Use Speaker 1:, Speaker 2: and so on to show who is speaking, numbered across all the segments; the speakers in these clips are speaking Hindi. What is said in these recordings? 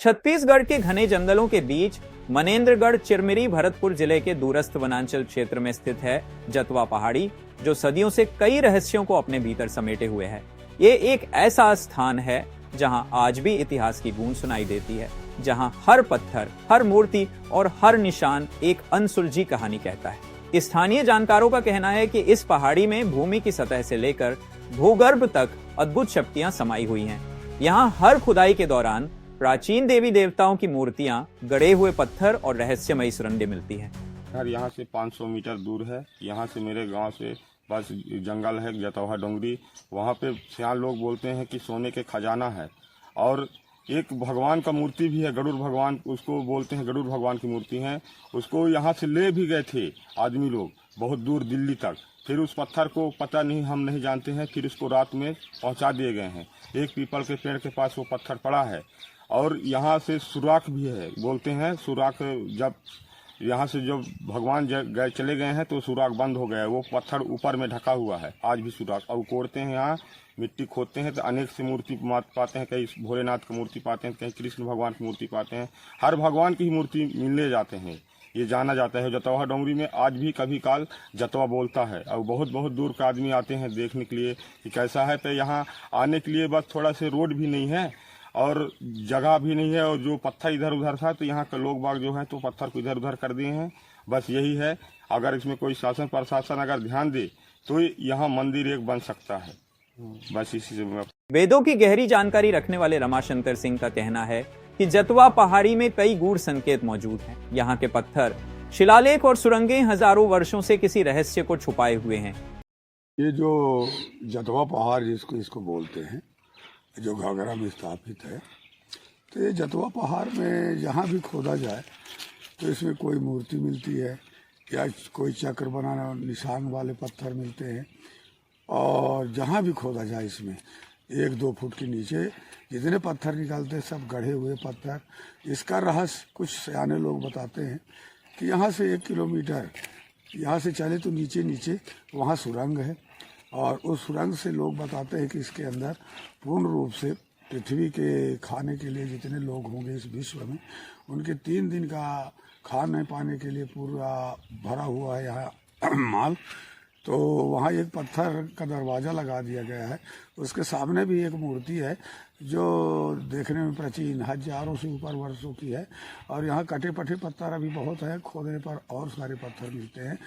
Speaker 1: छत्तीसगढ़ के घने जंगलों के बीच मनेन्द्रगढ़ चिरमिरी भरतपुर जिले के दूरस्थ वनांचल क्षेत्र में स्थित है जतवा पहाड़ी, जो सदियों से कई रहस्यों को अपने भीतर समेटे हुए है। ये एक ऐसा स्थान है जहां आज भी इतिहास की गूंज सुनाई देती है, जहां हर पत्थर, हर मूर्ति और हर निशान एक अनसुलझी कहानी कहता है। स्थानीय जानकारों का कहना है कि इस पहाड़ी में भूमि की सतह से लेकर भूगर्भ तक अद्भुत शक्तियां समाई हुई हैं। यहाँ हर खुदाई के दौरान प्राचीन देवी देवताओं की मूर्तियां, गड़े हुए पत्थर और रहस्यमयी सुरंगें मिलती हैं।
Speaker 2: यार यहाँ से 500 मीटर दूर है। यहाँ से मेरे गांव से बस जंगल है, जतवा डोंगरी। वहाँ पे सियान लोग बोलते हैं कि सोने के खजाना है। और एक भगवान का मूर्ति भी है, गरुड़ भगवान उसको बोलते हैं, गरुड़ भगवान की मूर्ति है। उसको यहाँ से ले भी गए थे आदमी लोग बहुत दूर दिल्ली तक। फिर उस पत्थर को पता नहीं, हम नहीं जानते हैं, फिर उसको रात में पहुँचा दिए गए हैं। एक पीपल के पेड़ के पास वो पत्थर पड़ा है। और यहाँ से सुराख भी है, बोलते हैं सुराख, जब यहाँ से जब भगवान गए चले गए हैं तो सुराख बंद हो गया है। वो पत्थर ऊपर में ढका हुआ है, आज भी सुराख। और कोड़ते हैं, यहाँ मिट्टी खोदते हैं तो अनेक से मूर्ति पाते हैं। कहीं भोलेनाथ की मूर्ति पाते हैं, कहीं कृष्ण भगवान की मूर्ति पाते हैं। हर भगवान की ही मूर्ति मिलने जाते हैं। ये जाना जाता है जतवा डोंगरी में आज भी कभी काल जतवा बोलता है। और बहुत बहुत दूर के आदमी आते हैं देखने के लिए कि कैसा है। तो यहाँ आने के लिए बस थोड़ा से रोड भी नहीं है और जगह भी नहीं है। और जो पत्थर इधर उधर था तो यहाँ के लोग बाग जो है तो पत्थर को इधर उधर कर दिए हैं। बस यही है, अगर इसमें कोई शासन प्रशासन अगर ध्यान दे तो यहाँ मंदिर एक बन सकता है। बस इसी से।
Speaker 1: वेदों की गहरी जानकारी रखने वाले रमाशंकर सिंह का कहना है कि जतवा पहाड़ी में कई गूढ़ संकेत मौजूद हैं। यहाँ के पत्थर, शिलालेख और सुरंगें हजारों वर्षों से किसी रहस्य को छुपाए हुए हैं।
Speaker 3: ये जो जतवा पहाड़ जिसको इसको बोलते हैं, जो घाघरा में स्थापित है, तो ये जतवा पहाड़ में जहाँ भी खोदा जाए तो इसमें कोई मूर्ति मिलती है या कोई चक्र बनाना निशान वाले पत्थर मिलते हैं। और जहाँ भी खोदा जाए इसमें 1-2 फुट के नीचे जितने पत्थर निकलते हैं सब गढ़े हुए पत्थर। इसका रहस्य कुछ सियाने लोग बताते हैं कि यहाँ से 1 किलोमीटर यहाँ से चले तो नीचे नीचे वहाँ सुरंग है। और उस सुरंग से लोग बताते हैं कि इसके अंदर पूर्ण रूप से पृथ्वी के खाने के लिए जितने लोग होंगे इस विश्व में, उनके 3 दिन का खाने पाने के लिए पूरा भरा हुआ है यहाँ माल। तो वहाँ एक पत्थर का दरवाज़ा लगा दिया गया है। उसके सामने भी एक मूर्ति है जो देखने में प्राचीन हजारों से ऊपर वर्षों की है। और यहाँ कटे पटे पत्थर अभी बहुत है, खोदने पर और सारे पत्थर मिलते हैं।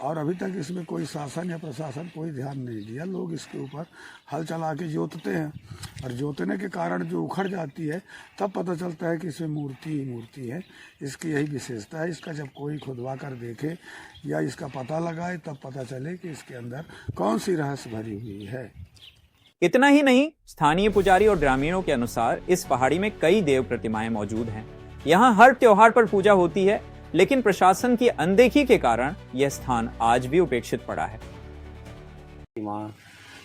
Speaker 3: और अभी तक इसमें कोई शासन या प्रशासन कोई ध्यान नहीं दिया। लोग इसके ऊपर हल चला के जोतते हैं और जोतने के कारण जो उखड़ जाती है तब पता चलता है कि इसमें मूर्ति ही मूर्ति है। इसकी यही विशेषता है। इसका जब कोई खुदवा कर देखे या इसका पता लगाए तब पता चले कि इसके अंदर कौन सी रहस्य भरी हुई है।
Speaker 1: इतना ही नहीं, स्थानीय पुजारी और ग्रामीणों के अनुसार इस पहाड़ी में कई देव प्रतिमाएं मौजूद हैं। यहाँ हर त्योहार पर पूजा होती है, लेकिन प्रशासन की अनदेखी के कारण यह स्थान आज भी उपेक्षित पड़ा है।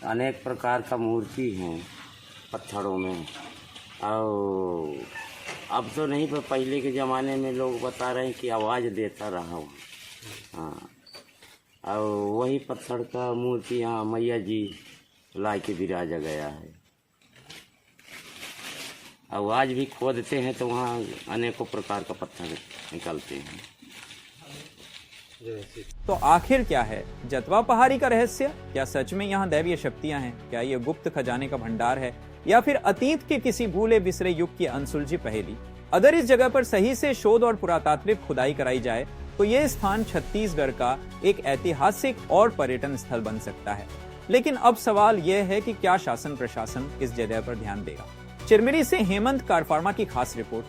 Speaker 4: अनेक प्रकार का मूर्ति है पत्थरों में। और अब तो नहीं, पर पहले के ज़माने में लोग बता रहे हैं कि आवाज़ देता रहा हूँ। हाँ, और वही पत्थर का मूर्ति यहाँ मैया जी ला के विराजा गया है। और आज भी खोदते हैं तो वहाँ अनेकों प्रकार का पत्थर निकलते हैं।
Speaker 1: तो आखिर क्या है जतवा पहाड़ी का रहस्य? क्या सच में यहाँ दैवीय शक्तियां हैं? क्या ये गुप्त खजाने का भंडार है या फिर अतीत के किसी भूले बिसरे युग की अनसुलझी पहेली? अगर इस जगह पर सही से शोध और पुरातात्विक खुदाई कराई जाए तो यह स्थान छत्तीसगढ़ का एक ऐतिहासिक और पर्यटन स्थल बन सकता है। लेकिन अब सवाल यह है कि क्या शासन प्रशासन इस जगह पर ध्यान देगा? चिरमिरी से हेमंत कारफार्मा की खास रिपोर्ट।